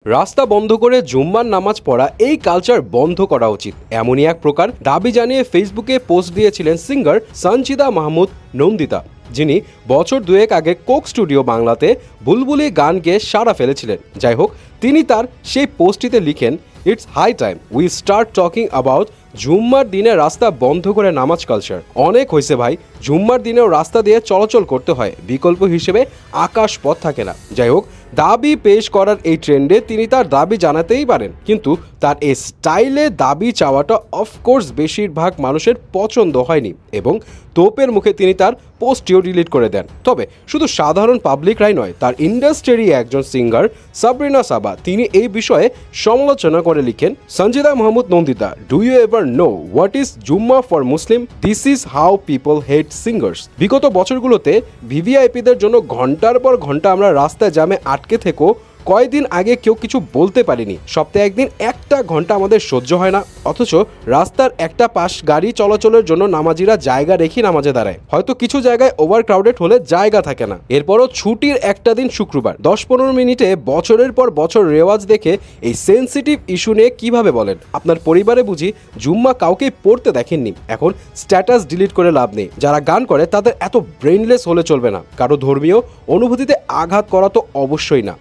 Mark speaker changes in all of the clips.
Speaker 1: রাস্তা বন্ধ করে জুম্মার নামাজ পড়া এই কালচার বন্ধ করা উচিত এমনই এক প্রকার দাবি জানিয়ে ফেসবুকে পোস্ট দিয়েছিলেন সিঙ্গার সঞ্জিদা মাহমুদ নন্দিতা, যিনি বছর দুয়েক আগে কোক স্টুডিও বাংলাতে বুলবুলি গান গেয়ে সাড়া ফেলেছিলেন। যাই হোক, তিনি তার সেই পোস্টটিতে লিখেন, it's high time we start talking about জুম্মার দিনে রাস্তা বন্ধ করে নামাজ কালচার। অনেক হয়েছে ভাই, জুম্মার দিনেও রাস্তা দিয়ে চলাচল করতে হয়, বিকল্প হিসেবে আকাশ পথ থাকে না। যাই হোক, দাবি পেশ করার এই ট্রেন্ডে তিনি তার দাবি জানাতেই পারেন, কিন্তু তার এই স্টাইলে দাবি চাওয়াটা অফকোর্স বেশিরভাগ মানুষের পছন্দ হয়নি এবং তোপের মুখে তিনি তার পোস্টটিও ডিলিট করে দেন। তবে শুধু সাধারণ পাবলিকরাই নয়, তার ইন্ডাস্ট্রিরই একজন সিঙ্গার সাবরিনা সাবা তিনি এই বিষয়ে সমালোচনা করে লিখেন, Sanjida Mahmud Nandita, do you ever know what is Jumma for Muslim? This is how people hate singers. বিগত বছরগুলোতে ভিভিআইপিদের জন্য ঘন্টার পর ঘন্টা আমরা রাস্তায় জ্যামে আটকে থেকেও কয়েকদিন আগে কেউ কিছু বলতে পারিনি। সপ্তাহে একদিন একটা ঘন্টা আমাদের সহ্য হয় না, অথচ রাস্তার একটা পাশ গাড়ি চলাচলের জন্য নামাজিরা জায়গা রেখে নামাজে দাঁড়ায়। হয়তো কিছু জায়গায় ওভার ক্রাউডেড হলে জায়গা থাকে না। এরপরও ছুটির একটা দিন শুক্রবার 10-15 মিনিটে বছরের পর বছর রেওয়াজ দেখে এই সেন্সিটিভ ইস্যু নিয়ে কিভাবে বলেন? আপনার পরিবারে বুঝি জুম্মা কাউকে পড়তে দেখেননি? এখন স্ট্যাটাস ডিলিট করে লাভ নেই। যারা গান করে তাদের এত ব্রেনলেস হলে চলবে না। কারো ধর্মীয় অনুভূতিতে আঘাত করা তো অবশ্যই না।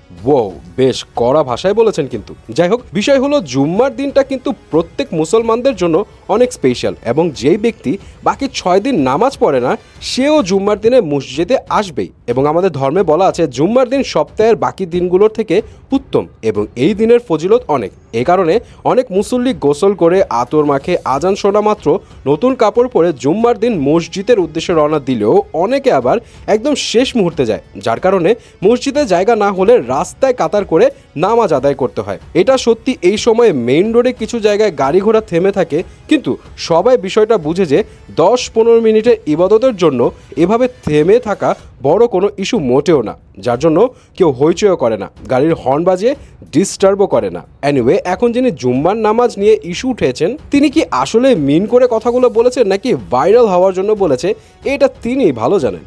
Speaker 1: বেশ কড়া ভাষায় বলেছেন। কিন্তু যাই হোক, বিষয় হলো জুম্মার দিনটা কিন্তু প্রত্যেক মুসলমানদের জন্য অনেক স্পেশাল এবং যেই ব্যক্তি বাকি 6 দিন নামাজ পড়ে না সেও জুম্মার দিনে মসজিদে আসবেই। এবং আমাদের ধর্মে বলা আছে জুম্মার দিন সপ্তাহের বাকি দিনগুলোর থেকে উত্তম এবং এই দিনের ফজিলত অনেক। এই কারণে অনেক মুসল্লি গোসল করে আতর মাখে আজান শোনা মাত্র নতুন কাপড় পরে জুম্মার দিন মসজিদের উদ্দেশ্যে রওনা দিলেও অনেকে আবার একদম শেষ মুহূর্তে যায়, যার কারণে মসজিদে জায়গা না হলে রাস্তায় কাতার করে নামাজ আদায় করতে হয়। এটা সত্যি, এই সময়ে মেইন রোডে কিছু জায়গায় গাড়ি ঘোড়া থেমে থাকে, কিন্তু সবাই বিষয়টা বুঝে যে 10-15 মিনিটের ইবাদতের জন্য এভাবে থেমে থাকা বড় কোনো ইস্যু মোটেও না, যার জন্য কেউ হইচইও করে না, গাড়ির হর্ন বাজিয়ে ডিস্টার্বও করে না। এনিওয়ে, এখন যিনি জুম্মার নামাজ নিয়ে ইস্যু উঠেছেন তিনি কি আসলে মিন করে কথাগুলো বলেছেন নাকি ভাইরাল হওয়ার জন্য বলেছে, এটা তিনিই ভালো জানেন।